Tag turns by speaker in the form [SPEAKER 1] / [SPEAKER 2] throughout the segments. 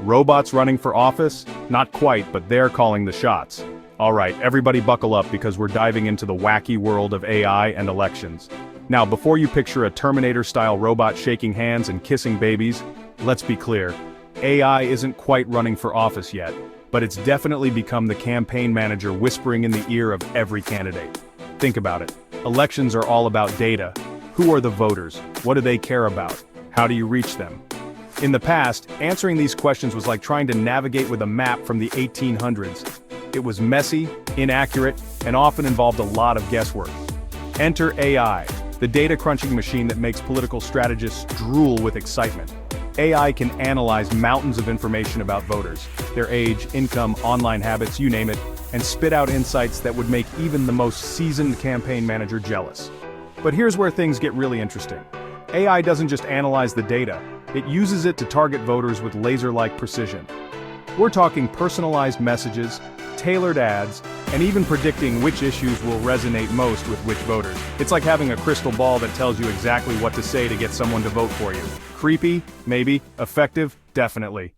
[SPEAKER 1] Robots running for office? Not quite, but they're calling the shots. Alright, everybody buckle up because we're diving into the wacky world of AI and elections. Now, before you picture a Terminator-style robot shaking hands and kissing babies, let's be clear. AI isn't quite running for office yet, but it's definitely become the campaign manager whispering in the ear of every candidate. Think about it. Elections are all about data. Who are the voters? What do they care about? How do you reach them? In the past, answering these questions was like trying to navigate with a map from the 1800s. It was messy, inaccurate, and often involved a lot of guesswork. Enter AI, the data crunching machine that makes political strategists drool with excitement. AI can analyze mountains of information about voters, their age, income, online habits, you name it, and spit out insights that would make even the most seasoned campaign manager jealous. But here's where things get really interesting. AI doesn't just analyze the data, it uses it to target voters with laser-like precision. We're talking personalized messages, tailored ads, and even predicting which issues will resonate most with which voters. It's like having a crystal ball that tells you exactly what to say to get someone to vote for you. Creepy? Maybe. Effective? Definitely.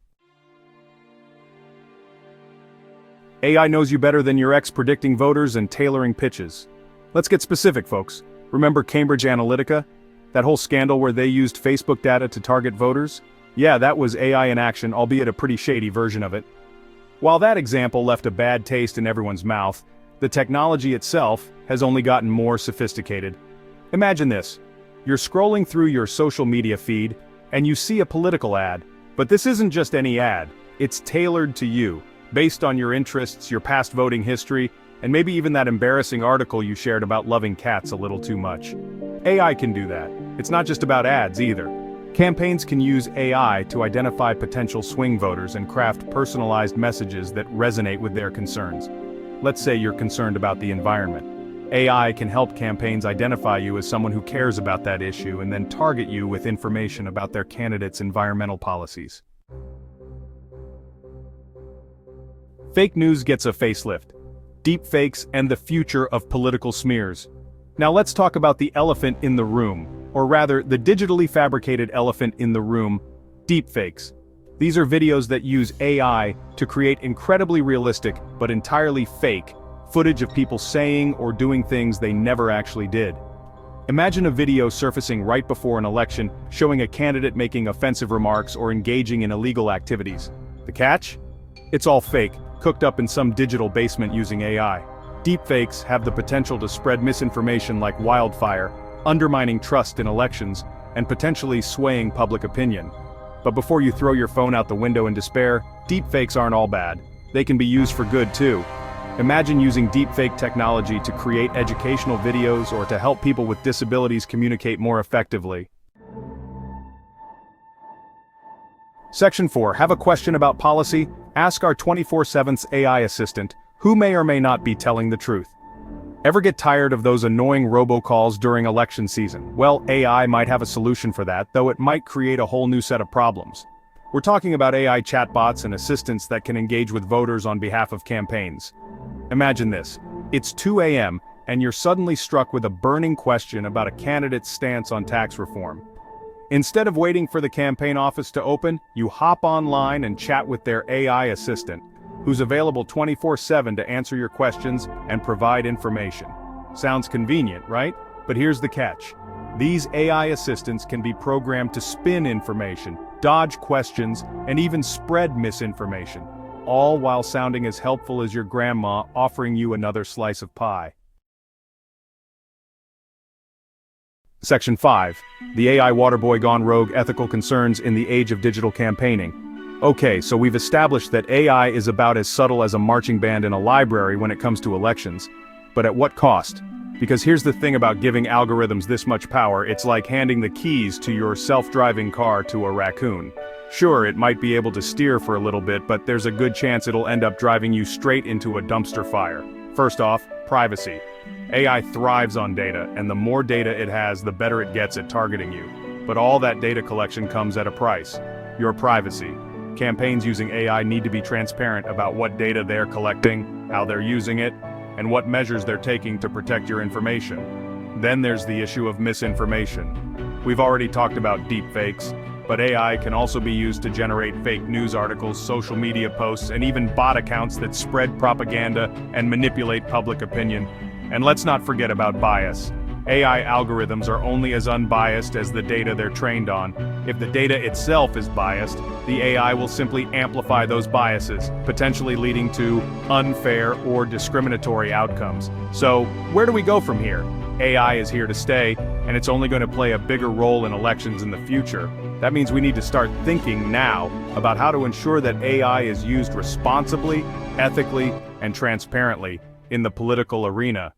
[SPEAKER 1] AI knows you better than your ex predicting voters and tailoring pitches. Let's get specific, folks. Remember Cambridge Analytica? That whole scandal where they used Facebook data to target voters? Yeah, that was AI in action, albeit a pretty shady version of it. While that example left a bad taste in everyone's mouth, the technology itself has only gotten more sophisticated. Imagine this. You're scrolling through your social media feed, and you see a political ad. But this isn't just any ad. It's tailored to you, based on your interests, your past voting history, and maybe even that embarrassing article you shared about loving cats a little too much. AI can do that. It's not just about ads either. Campaigns can use AI to identify potential swing voters and craft personalized messages that resonate with their concerns. Let's say you're concerned about the environment. AI can help campaigns identify you as someone who cares about that issue and then target you with information about their candidates' environmental policies. Fake news gets a facelift. Deepfakes and the future of political smears. Now let's talk about the elephant in the room, or rather, the digitally fabricated elephant in the room, deepfakes. These are videos that use AI to create incredibly realistic, but entirely fake, footage of people saying or doing things they never actually did. Imagine a video surfacing right before an election, showing a candidate making offensive remarks or engaging in illegal activities. The catch? It's all fake, cooked up in some digital basement using AI. Deepfakes have the potential to spread misinformation like wildfire, undermining trust in elections, and potentially swaying public opinion. But before you throw your phone out the window in despair, deepfakes aren't all bad. They can be used for good too. Imagine using deepfake technology to create educational videos or to help people with disabilities communicate more effectively. Section 4. Have a question about policy? Ask our 24/7 AI assistant, who may or may not be telling the truth. Ever get tired of those annoying robocalls during election season? Well, AI might have a solution for that, though it might create a whole new set of problems. We're talking about AI chatbots and assistants that can engage with voters on behalf of campaigns. Imagine this. It's 2 a.m., and you're suddenly struck with a burning question about a candidate's stance on tax reform. Instead of waiting for the campaign office to open, you hop online and chat with their AI assistant, who's available 24/7 to answer your questions and provide information. Sounds convenient, right? But here's the catch. These AI assistants can be programmed to spin information, dodge questions, and even spread misinformation, all while sounding as helpful as your grandma offering you another slice of pie. Section 5. The AI Waterboy Gone Rogue: Ethical Concerns in the Age of Digital Campaigning. Okay, so we've established that AI is about as subtle as a marching band in a library when it comes to elections. But at what cost? Because here's the thing about giving algorithms this much power, it's like handing the keys to your self-driving car to a raccoon. Sure, it might be able to steer for a little bit, but there's a good chance it'll end up driving you straight into a dumpster fire. First off, privacy. AI thrives on data, and the more data it has, the better it gets at targeting you. But all that data collection comes at a price: your privacy. Campaigns using AI need to be transparent about what data they're collecting, how they're using it, and what measures they're taking to protect your information. Then there's the issue of misinformation. We've already talked about deepfakes. But AI can also be used to generate fake news articles, social media posts, and even bot accounts that spread propaganda and manipulate public opinion. And let's not forget about bias. AI algorithms are only as unbiased as the data they're trained on. If the data itself is biased, the AI will simply amplify those biases, potentially leading to unfair or discriminatory outcomes. So, where do we go from here? AI is here to stay, and it's only going to play a bigger role in elections in the future. That means we need to start thinking now about how to ensure that AI is used responsibly, ethically, and transparently in the political arena.